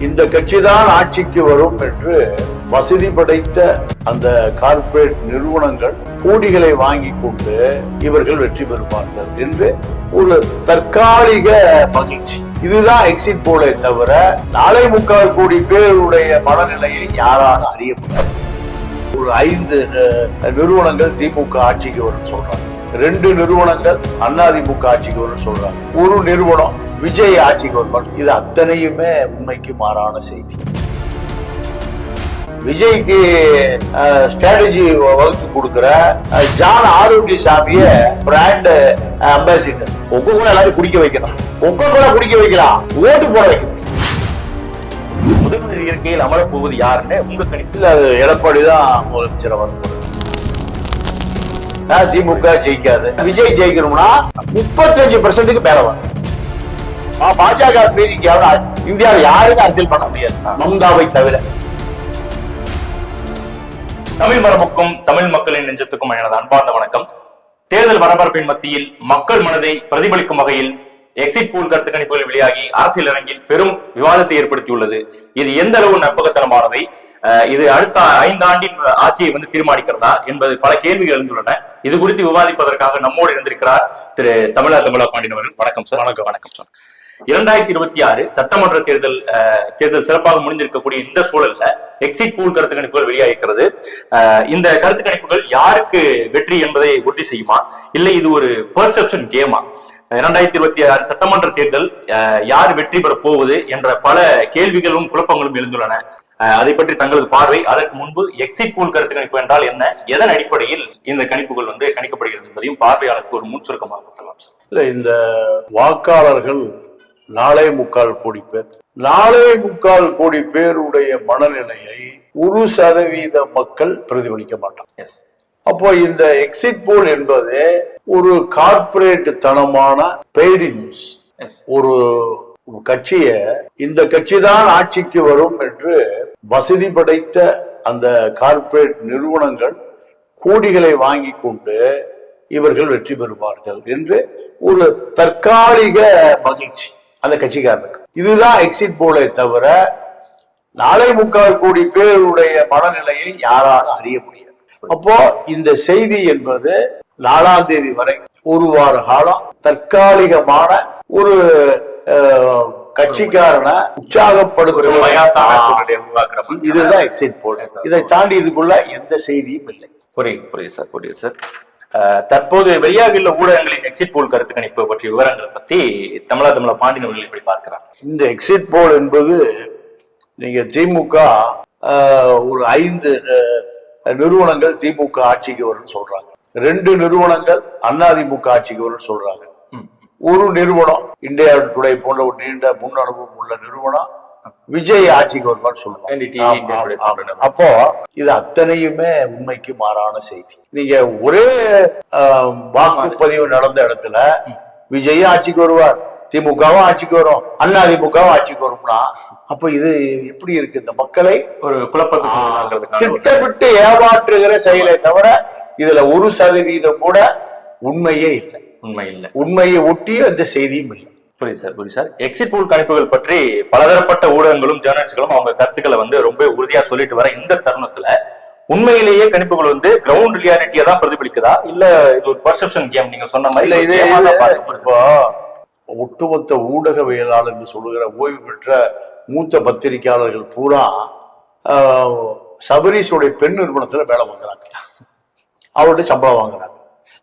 இந்த கட்சிதான் ஆட்சிக்கு வரும் என்று வசதி படைத்த அந்த கார்ப்பரேட் நிறுவனங்கள் கோடிகளை வாங்கி கொண்டு இவர்கள் வெற்றி பெறுவார்கள் என்று ஒரு தற்காலிக மகிழ்ச்சி. இதுதான் எக்ஸிட் போலே தவிர 4.25 கோடி பேருடைய மனநிலையை யாராலும் அறிய முடியாது. ஒரு 5 நிறுவனங்கள் திமுக ஆட்சிக்கு வரும் சொல்றாங்க, 2 நிறுவனங்கள் அதிமுக ஆட்சிக்கு வரும் சொல்றாங்க, ஒரு நிறுவனம் விஜய் ஆட்சிக்கு வரும். இது அத்தனையுமே உண்மைக்கு மாறான செய்தி. விஜய்க்கு ஸ்ட்ராட்டஜி வகுத்து கொடுக்கிற ஜான் ஆரோக்கியசாமிய பிராண்ட் அம்பாசிடர். ஒக்க கூட எல்லாரும் குடிக்க வைக்கலாம், ஒக்க கூட குடிக்க வைக்கலாம், ஓட்டு போட வைக்க முடியும். முதல்வர் இருக்கையில் அமரப்போவது யாருன்னு உங்க கணிப்பில்? அது எடப்பாடி தான் முதலமைச்சர் வரப்போகுது. திமுக ஜெயிக்காது. விஜய் ஜெயிக்கணும்னா 35% மேல வரும். பாஜக மீறி இந்தியாவில் யாருக்கும் அரசியல் பண்ண முடியாது, மம்தாவை தவிர. தமிழ் மரபுக்கும் தமிழ் மக்களின் நெஞ்சத்துக்கும் எனது அன்பார்ந்த வணக்கம். தேர்தல் பரபரப்பின் மத்தியில் மக்கள் மனதை பிரதிபலிக்கும் வகையில் எக்ஸிட் போல் கருத்து கணிப்புகள் வெளியாகி அரசியல் அரங்கில் பெரும் விவாதத்தை ஏற்படுத்தியுள்ளது. இது எந்த அளவு நம்பகத்தனமானவை, இது அடுத்த 5 ஆண்டின் ஆட்சியை தீர்மானிக்கிறதா என்பது பல கேள்விகள் எழுந்துள்ளன. இது குறித்து விவாதிப்பதற்காக நம்மோடு இருந்திருக்கிறார் திரு தமிழா பாண்டியன் அவர்கள். வணக்கம் சார். வணக்கம் சார். 2026 சட்டமன்ற தேர்தல் சிறப்பாக முடிந்திருக்கக்கூடிய இந்த சூழல்ல எக்ஸிட் போல் கருத்து கணிப்புகள் வெளியாகிறது. இந்த கருத்து கணிப்புகள் யாருக்கு வெற்றி என்பதை உறுதி செய்யுமா, இல்லை இது ஒரு பெர்செப்ஷன் கேமா? 2026 சட்டமன்ற தேர்தல் யார் வெற்றி பெற போவது என்ற பல கேள்விகளும் குழப்பங்களும் எழுந்துள்ளன. அதை பற்றி தங்களது பார்வை. அதற்கு முன்பு எக்ஸிட் போல் கருத்து கணிப்பு என்றால் என்ன, எதன் அடிப்படையில் இந்த கணிப்புகள் கணிக்கப்படுகிறது என்பதையும் பார்வையாளருக்கு ஒரு முன் சுருக்கமாக கொடுக்கலாம் சார். இல்ல, இந்த வாக்காளர்கள் 4.25 கோடி பேர், 4.25 கோடி பேருடைய மனநிலையை 1% மக்கள் பிரதிபலிக்க மாட்டாங்க. அப்போ இந்த எக்ஸிட் போல் என்பது ஒரு கார்ப்பரேட் தனமான பெய்டு நியூஸ். ஒரு கட்சிய இந்த கட்சிதான் ஆட்சிக்கு வரும் என்று வசதி படைத்த அந்த கார்ப்பரேட் நிறுவனங்கள் கோடிகளை வாங்கி கொண்டு இவர்கள் வெற்றி பெறுவார்கள் என்று ஒரு தற்காலிக மகிழ்ச்சி அந்த கட்சிக்காரனுக்கு. இதுதான் எக்ஸிட் போலே தவிர 4.25 கோடி பேருடைய மனநிலையை யாராலும் அறிய முடியாது. அப்போ இந்த செய்தி என்பது 4ஆம் தேதி வரை ஒரு வார காலம் தற்காலிகமான ஒரு கட்சிக்காரனை உற்சாகப்படுத்தும் இதுதான் எக்ஸிட் போல். இதை தாண்டி இதுக்குள்ள எந்த செய்தியும் இல்லை. புரியுது சார். தற்போது வெளியாகியுள்ள ஊடகங்களின் எக்ஸிட் போல் கருத்து கணிப்பு பற்றிய விவரங்களை பத்தி தமிழா பாண்டியன் அவர்கள் எப்படி பார்க்கிறார்? இந்த எக்ஸிட் போல் என்பது, நீங்க திமுக ஒரு 5 நிறுவனங்கள் திமுக ஆட்சிக்கு வரும்னு சொல்றாங்க, 2 நிறுவனங்கள் அதிமுக ஆட்சிக்கு வரும்னு சொல்றாங்க, ஒரு நிறுவனம் இந்தியா டுடே போன்ற ஒரு நீண்ட முன் அனுபவம் உள்ள நிறுவனம் விஜய் ஆட்சிக்கு வருவான்னு சொல்லுவாங்க. அப்போ இது அத்தனையுமே உண்மைக்கு மாறான செய்தி. நீங்க ஒரே வாக்குப்பதிவு நடந்த இடத்துல விஜய் ஆட்சிக்கு வருவார், திமுகவும் ஆட்சிக்கு வரும், அதிமுகவும் ஆட்சிக்கு வரும்னா அப்ப இது எப்படி இருக்கு? இந்த மக்களை ஒரு குழப்பத்தை திட்டமிட்டு ஏமாற்றுகிற செயலை தவிர இதுல 1% கூட உண்மையே இல்லை. உண்மையை ஒட்டிய இந்த செய்தியும் இல்லை. புரியுது சார். எக்ஸிட் போல் கணிப்புகள் பற்றி பலதரப்பட்ட ஊடகங்களும் ஜேர்னலிஸ்டுகளும் அவங்க கருத்துக்களை ரொம்ப உறுதியா சொல்லிட்டு வர இந்த தருணத்துல உண்மையிலேயே கணிப்புகள் கிரவுண்ட் ரியாலிட்டியா தான் பிரதிபலிக்குதா, இல்ல இது ஒரு பர்செப்ஷன் கேம் நீங்க சொன்ன மாதிரி? இப்போ ஒட்டுமொத்த ஊடகவியலாளர் என்று சொல்லுகிற ஓய்வு பெற்ற மூத்த பத்திரிகையாளர்கள் பூரா சபரீஷோடைய பெண் நிறுவனத்துல வேலை வாங்குறாங்க, அவருடைய சம்பளம் வாங்குறாங்க.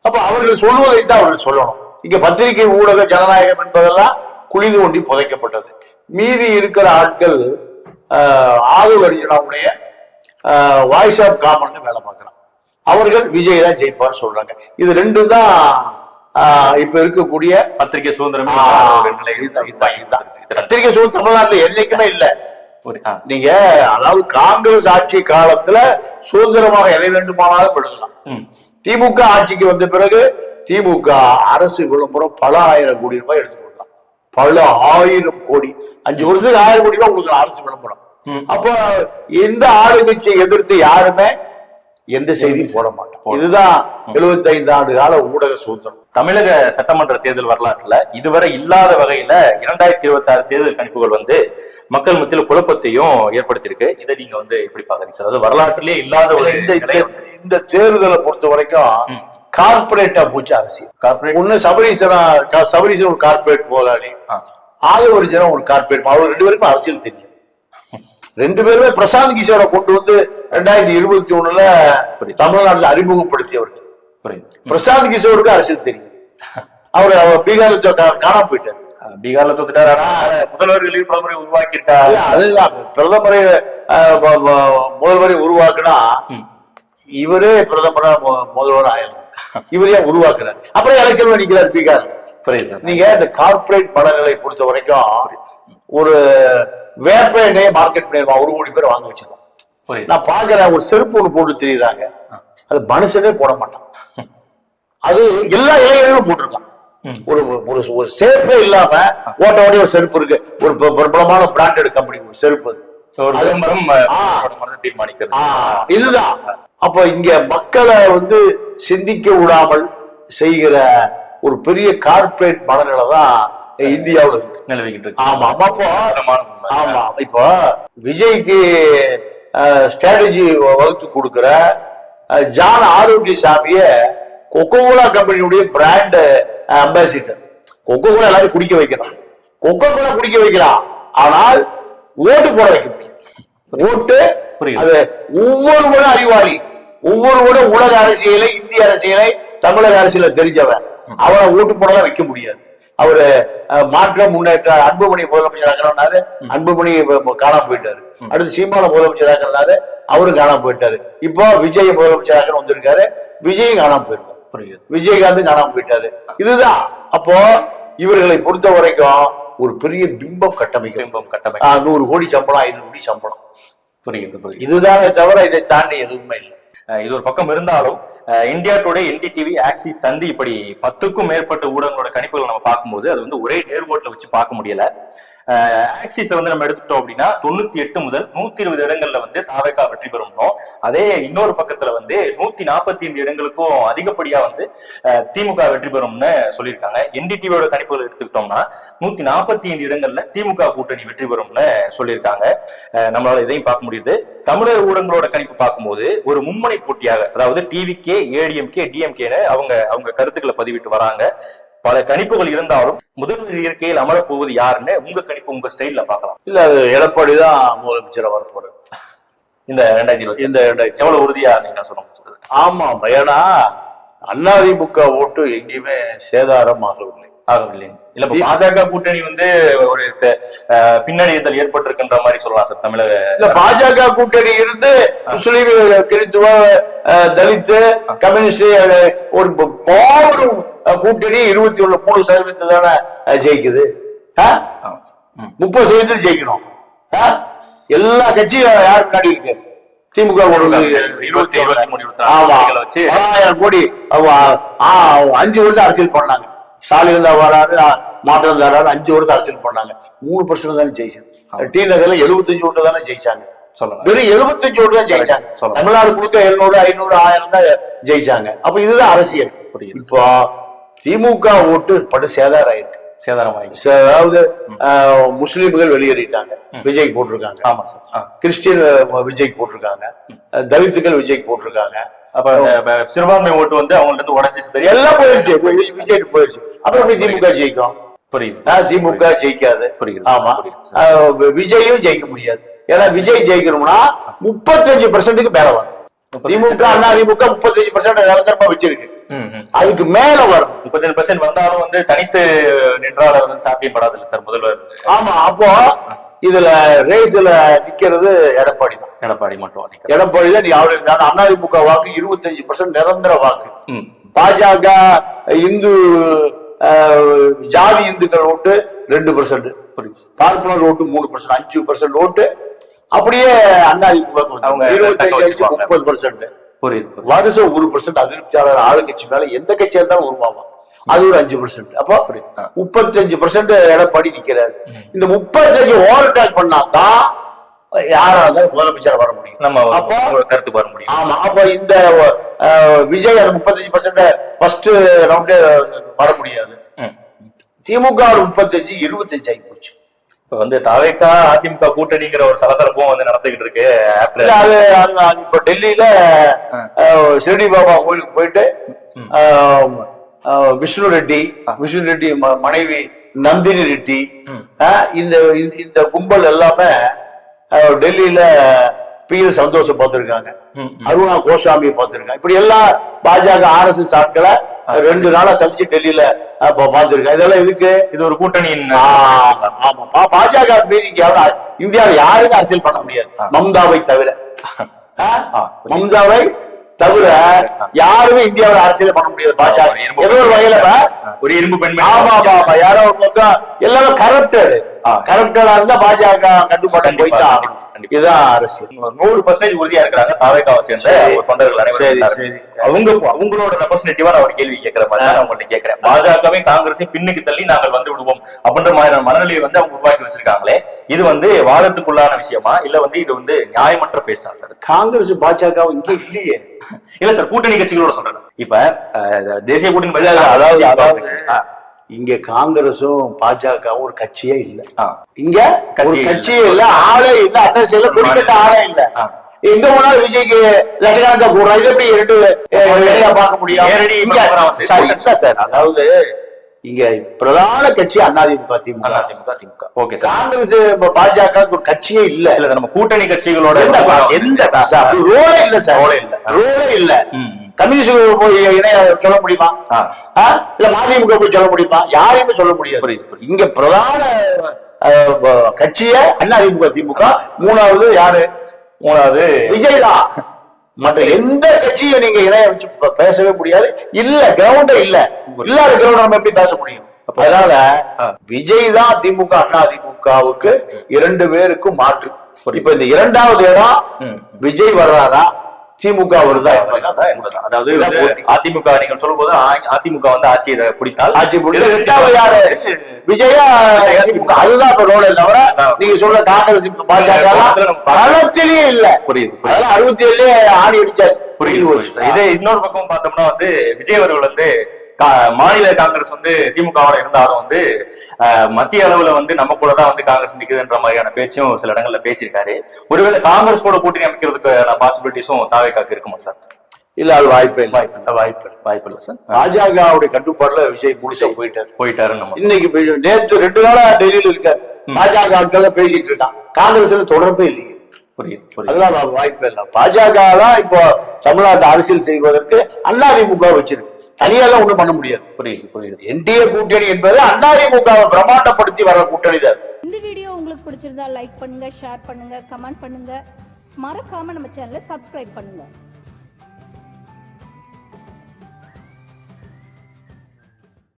அப்ப அவர்கள் சொல்வதைத்தான் அவர்கள் சொல்லணும். இங்க பத்திரிகை ஊடக ஜனநாயகம் என்பதெல்லாம் குழி தோண்டி புதைக்கப்பட்டது. மீதி இருக்கிற ஆட்கள் ஆதவ் அர்ஜுனாவுடைய வாய்ஸ் ஆஃப் காமன் வேலை பார்க்கிறாங்க. அவர்கள் விஜய் தான் ஜெயிப்பார் சொல்றாங்க. இது 2 தான் இப்ப இருக்கக்கூடிய பத்திரிகை சுதந்திரம். பத்திரிகை சுதந்திரம் தமிழ்நாட்டுல என்னைக்குமே இல்லை. நீங்க அதாவது காங்கிரஸ் ஆட்சி காலத்துல சுதந்திரமாக எதை வேண்டுமானாலும் எழுதலாம். திமுக ஆட்சிக்கு வந்த பிறகு திமுக அரசு விளம்பரம் பல 1000 கோடி ரூபாய் எடுத்து கொடுக்கலாம். பல 1000 கோடி, 5 வருஷத்துக்கு 1000 கோடி ரூபாய் உங்களுக்கு அரசு விளம்பரம். அப்ப எந்த ஆளுங்கட்சியை எதிர்த்து யாருமே எந்த செய்தியும் போட மாட்டோம். இதுதான் 75 ஆண்டு கால ஊடக சுதந்திரம். தமிழக சட்டமன்ற தேர்தல் வரலாற்றுல இதுவரை இல்லாத வகையில 2026 தேர்தல் கணிப்புகள் வந்து மக்கள் மத்தியில குழப்பத்தையும் ஏற்படுத்தியிருக்கு. இதை நீங்க வந்து எப்படி பாக்குறீங்க சார்? அது வரலாற்றிலேயே இல்லாத ஒரு இந்த தேர்தலை பொறுத்த வரைக்கும் கார்பரேட்டா போச்சு அரசியல். கார்பரேட் ஒண்ணு சபரீசன் ஒரு கார்பரேட் முதலாளி, ஆதவர்ஜனா ஒரு கார்பரேட், அவர் 2 பேருக்கும் அரசியல் தெரியும். 2 பேருமே பிரசாந்த் கிஷோரை கொண்டு வந்து 2021 தமிழ்நாட்டில் அறிமுகப்படுத்தியவர்கள். பிரசாந்த் கிஷோருக்கு அரசியல் தெரியும். அவர் பீகார்ல காணாம போயிட்டார். பீகார்ல தோத்துட்டாரு. முதல்வர்கள் பிரதமரை உருவாக்கி இருக்காரு. அதுதான் பிரதமரை முதல்வரை உருவாக்குனா இவரே பிரதமரா முதல்வர் ஆயிரம். இவரே உருவாக்குறாரு. அப்புறம் எலெக்ஷன் நிக்கிறார் பீகார். நீங்க இந்த கார்பரேட் மனநிலை பொறுத்த வரைக்கும் ஒரு வேப்ப எண்ணெயை மார்க்கெட் பண்ணிருக்கோம், 1 கோடி பேர் வாங்க வச்சிருக்கோம். நான் பாக்குறேன் ஒரு செருப்பு ஒண்ணு போட்டு தெரியுறாங்க, அது மனுஷனே போட மாட்டான். அது எல்லா இளைஞர்களும் போட்டிருக்கான். ஒரு சேஃபே இல்லாம ஓட்ட ஓடிய ஒரு செருப்பு இருக்கு, ஒரு பிரபலமான பிராண்டட் கம்பெனி ஒரு செருப்பு. இதுதான். அப்ப இங்க மக்களை வந்து சிந்திக்க விடாமல் செய்கிற ஒரு பெரிய கார்பரேட் மனநிலை தான் இந்தியாவில் இருக்கு, நிலவிக்கிட்டு இருக்கு. ஆமா அப்போ ஆமா இப்போ விஜய்க்கு ஸ்ட்ராட்டஜி வகுத்து கொடுக்கிற ஜான் ஆரோக்கியசாமிய கொக்கோகோலா கம்பெனியுடைய பிராண்ட் அம்பாசிடர். கொக்கோகோலா எல்லாரும் குடிக்க வைக்கிறான், கொக்கோகோலா குடிக்க வைக்கலாம், ஆனால் ஓட்டு போட வைக்க முடியாது. ஓட்டு அது ஒவ்வொருவரும் அறிவாளி, ஒவ்வொருவரும் உலக அரசியலை, இந்திய அரசியலை, தமிழக அரசியலை தெரிஞ்சவன். அவரை ஓட்டு போடலாம் வைக்க முடியாது. அவரு மாற்றம் முன்னேற்ற அன்புமணி முதலமைச்சர் ஆக்கிறனாரு, அன்புமணி காணாம போயிட்டாரு. அடுத்து சீமான முதலமைச்சர் ஆக்கிறனாரு, அவரு காணாம போயிட்டாரு. இப்போ விஜய் முதலமைச்சர் ஆக்கிற வந்திருக்காரு, விஜய் காணாம போயிருக்காரு, விஜயகாந்த் காணாம போயிட்டாரு. இதுதான். அப்போ இவர்களை பொறுத்த வரைக்கும் ஒரு பெரிய பிம்பம் கட்டமைக்கும். 100 கோடி சம்பளம், 500 கோடி சம்பளம். புரியுது. இதுதானே தவிர இதை தாண்டி எதுவுமே இல்லை. இது ஒரு பக்கம் இருந்தாலும் இந்தியா டுடே, NDTV, ஆக்சிஸ், தந்தி இப்படி 10க்கும் மேற்பட்ட ஊடகங்களோட கணிப்புகளை நம்ம பார்க்கும்போது அது வந்து ஒரே நேர்கோட்டில் வச்சு பார்க்க முடியல. ஆக்சிஸ் வந்து நம்ம எடுத்துட்டோம் அப்படின்னா 98 முதல் 120 இடங்கள்ல வந்து தாவேகா வெற்றி பெறணும். அதே இன்னொரு பக்கத்துல வந்து 145 இடங்களுக்கும் அதிகப்படியா வந்து திமுக வெற்றி பெறும்னு சொல்லியிருக்காங்க. NDTVயோட கணிப்புகள் எடுத்துக்கிட்டோம்னா 145 இடங்கள்ல திமுக கூட்டணி வெற்றி பெறும்னு சொல்லியிருக்காங்க. நம்மளால இதையும் பார்க்க முடியுது. தமிழக ஊடகங்களோட கணிப்பு பார்க்கும்போது ஒரு மும்முனை போட்டியாக, அதாவது டிவிகே, ADMK, DMKன்னு அவங்க கருத்துக்களை பதிவிட்டு வராங்க. பல கணிப்புகள் இருந்தாலும் முதல்வர் இருக்கையில் அமரப்போவது யாருன்னு உங்க கணிப்பு, உங்க ஸ்டைல்ல பார்க்கலாம். இல்ல, அது எடப்பாடி தான் முதலமைச்சர் வரப்போறது இந்த 2020. எவ்வளவு உறுதியா நீங்க சொல்லுங்க? ஆமா, ஏன்னா அதிமுக ஓட்டு எங்கேயுமே சேதாரம் ஆகவில்லை. இல்ல பாஜக கூட்டணி வந்து ஒரு பின்னடைதல் ஏற்பட்டிருக்கின்ற மாதிரி சொல்லலாம் சார் தமிழக. இல்ல, பாஜக கூட்டணி இருந்து முஸ்லீம், கிறித்துவ, தலித், கம்யூனிஸ்ட் ஒரு மாபெரும் கூட்டணி 23% தானே ஜெயிக்குது. 30% ஜெயிக்கணும். எல்லா கட்சியும் யார் முன்னாடி இருக்கு? திமுக 1000 கோடி 5 வருஷம் அரசியல் பண்ணாங்க. ஸ்டாலின் தான் வராது, மாற்றம் தராது, 5 வருஷம் அரசியல் பண்ணாங்க. 3% தானே ஜெயிச்சது. டி நகர்ல 75 ஓட்டு தானே ஜெயிச்சாங்க. வெறும் 75 ஓட்டு தான் ஜெயிச்சாங்க. தமிழ்நாடு முழுக்க 700, 500, 1000 தான் ஜெயிச்சாங்க. அப்ப இதுதான் அரசியல். இப்போ திமுக ஓட்டு படு சேதாரம் ஆயிருக்கு. அதாவது முஸ்லிம்கள் வெளியேறிட்டாங்க, விஜய் போட்டிருக்காங்க. கிறிஸ்டியன் விஜய் போட்டிருக்காங்க, தலித்துகள் விஜய் போட்டிருக்காங்க. அப்ப சிறுபான்மை ஓட்டு வந்து அவங்கள்ட்ட இருந்து உடஞ்சி எல்லாம் போயிருச்சு, விஜய்க்கு போயிருச்சு. அப்புறம் திமுக ஜெயிக்கும். திமுக ஜெயிக்காது. ஆமா, விஜயும் ஜெயிக்க முடியாது. ஏன்னா விஜய் ஜெயிக்கணும்னா 35% மேல வரும். திமுக, அதிமுக 35% நிரந்தரமா வச்சிருக்கு. அதுக்கு மேல வரும். 35% வந்தாலும் வந்து தனித்து நின்றால் வந்து சாத்தியப்படாது இல்ல சார் முதல்வர். ஆமா, அப்போ இதுல ரேஸ்ல நிக்கிறது எடப்பாடி தான். எடப்பாடி மட்டும் எடப்பாடி தான். அதிமுக வாக்கு 25% நிரந்தர வாக்கு. பாஜக இந்து ஜாதி இந்துக்கள் ஓட்டு 2%, பார்ப்பனர் ஓட்டு 3%, 5% ஓட்டு அப்படியே அதிமுக 30%. வருஷம் 1% அதிருப்தியாளர் ஆளுங்கட்சி மேல எந்த கட்சியா இருந்தாலும் உருவாகும். அது ஒரு 5%. அப்போ 35% எடப்பாடி நிக்கிறாரு. இந்த 35 ஓவர் டேக் பண்ணாதான் யாரா இருந்தாலும் முதலமைச்சர் வர முடியும். அப்போ கருத்து வர முடியும். ஆமா, அப்ப இந்த விஜய் அந்த 35% ஃபர்ஸ்ட் ரவுண்டே வர முடியாது. திமுக 35 25 ஆகி போச்சு. இப்ப வந்து தாவேகா அதிமுக கூட்டணிங்கிற ஒரு சலசலப்பும் வந்து நடந்துகிட்டு இருக்கு. இப்ப டெல்லியில ஷிரடி பாபா கோயிலுக்கு போயிட்டு விஷ்ணு ரெட்டி மனைவி நந்தினி ரெட்டி இந்த கும்பல் எல்லாமே டெல்லியில பிஎல் சந்தோஷம் பார்த்திருக்காங்க, அருணா கோஸ்வாமியை பார்த்திருக்காங்க. இப்படி எல்லாம் பாஜக RSS ஆட்களை 2 நாளா சந்திச்சு டெல்லியில பார்த்திருக்காங்க. இதெல்லாம் எதுக்கு? இது ஒரு கூட்டணியின். ஆமா, பாஜக மீறி இந்தியாவில் யாருமே அரசியல் பண்ண முடியாது மம்தாவை தவிர. மம்தாவை தவிர யாருமே இந்தியாவில் அரசியல் பண்ண முடியாது பாஜக. ஏதோ ஒரு வகையில ஒரு இரும்பு பெண். ஆமா, யாரோ ஒரு பக்கம் எல்லாமே கரப்டடா இருந்தா பாஜக கட்டுப்பாட்டம் போய்தான் ஆகணும். இதுதான் அரசியல். 100% உறுதியா இருக்கிறாங்க தாவேகாவை சேர்ந்த தொண்டர்கள் அனைவரும். அவங்களோட ரெப்ரசன்டேட்டிவா நான் ஒரு கேள்வி கேட்கிற மாதிரி நான் உங்கள்ட்ட கேட்கிறேன். பாஜகவே காங்கிரஸை பின்னுக்கு தள்ளி நாங்கள் வந்து விடுவோம் அப்படின்ற மாதிரியான மனநிலையை வந்து அவங்க உருவாக்கி வச்சிருக்காங்களே, இது வந்து வாதத்துக்குள்ளான விஷயமா இல்ல வந்து இது வந்து நியாயமற்ற பேச்சா சார்? காங்கிரஸ் பாஜக இங்க இல்லையே. இல்ல சார், கூட்டணி கட்சிகளோட சொல்றேன். இப்ப தேசிய கூட்டணி அதாவது இங்க காங்கிரஸும் பாஜகவும் ஒரு கட்சியே இல்ல. இங்க கட்சியே இல்ல, ஆளே இல்ல, அரசியல் குறிப்பிட்ட ஆளே இல்ல. எங்க போனாலும் விஜய்க்கு லட்சக்கணக்கா போடுறோம். இது எப்படி 2 பார்க்க முடியும்? இல்ல சார், அதாவது இங்க பிரதான கட்சி அதிமுக திமுக. Okay sir. காங்கிரஸ் பாஜக ஒரு கட்சியே இல்ல. இல்ல நம்ம கூட்டணி கட்சிகளோட எந்த ரோலே இல்ல சார், ரோலே இல்ல. கம்யூனிஸ்ட் போய் இணைய சொல்ல முடியுமா? இல்ல மதிமுக போய் சொல்ல முடியுமா? யாரையுமே சொல்ல முடியாது. இங்க பிரதான கட்சிய அதிமுக திமுக. மூணாவது யாரு? மூணாவது விஜய் தான். மற்ற எந்த கட்சியும் நீங்க இணைய வச்சு பேசவே முடியாது. இல்ல, கிரவுண்டே இல்ல. இல்லாத கிரவுண்ட் நம்ம எப்படி பேச முடியும்? அதனால விஜய் தான் திமுக அதிமுகவுக்கு 2 பேருக்கும் மாற்று. இப்ப இந்த 2வது இடம் விஜய் வர்றாரா திமுக வருதா? அதாவது அதிமுக நீங்க சொல்லும் போது அதிமுக வந்து ஆட்சியை பிடித்தால் யாரு? விஜயா. அதுதான் இப்ப ரோல். தவிர நீங்க சொல்ற காங்கிரஸ் பலத்திலேயே இல்ல. புரியுது. 67 ஆணி அடிச்சாச்சு. புரியுது. இதே இன்னொரு பக்கம் பார்த்தோம்னா வந்து விஜய் அவர்கள் வந்து மாநில காங்கிரஸ் வந்து திமுகவோட இருந்தாலும் வந்து மத்திய அளவுல வந்து நம்ம கூட தான் வந்து காங்கிரஸ் நிக்குதுன்ற மாதிரியான பேச்சும் சில இடங்கள்ல பேசியிருக்காரு. ஒருவேளை காங்கிரஸ் கூட கூட்டணி அமைக்கிறதுக்கு பாசிபிலிட்டிஸும் தாவேகாக்கு இருக்குமா சார்? இல்ல, அது வாய்ப்பே இல்ல சார். பாஜகவுடைய கட்டுப்பாடுல விஜய் முழுசா போயிட்டாரு. இன்னைக்கு நேற்று 2 நாளா டெல்லியில இருக்காரு. பாஜக ஆட்கள் பேசிட்டு இருக்கான். காங்கிரஸ்ல தொடர்பே இல்லையே. அதெல்லாம் வாய்ப்பே இல்ல. பாஜக தான் இப்போ தமிழ்நாட்டு அரசியல் செய்வதற்கு அதிமுக வச்சிருக்கு. தனியால ஒண்ணும் பண்ண முடியாது. புரியுது. என்டிஏ கூட்டணி என்பது அதிமுகவை பிரமாண்டப்படுத்தி வர கூட்டணி தான். இந்த வீடியோ உங்களுக்கு பிடிச்சிருந்தா லைக் பண்ணுங்க, ஷேர் பண்ணுங்க, கமெண்ட் பண்ணுங்க. மறக்காம நம்ம சேனலை சப்ஸ்கிரைப் பண்ணுங்க.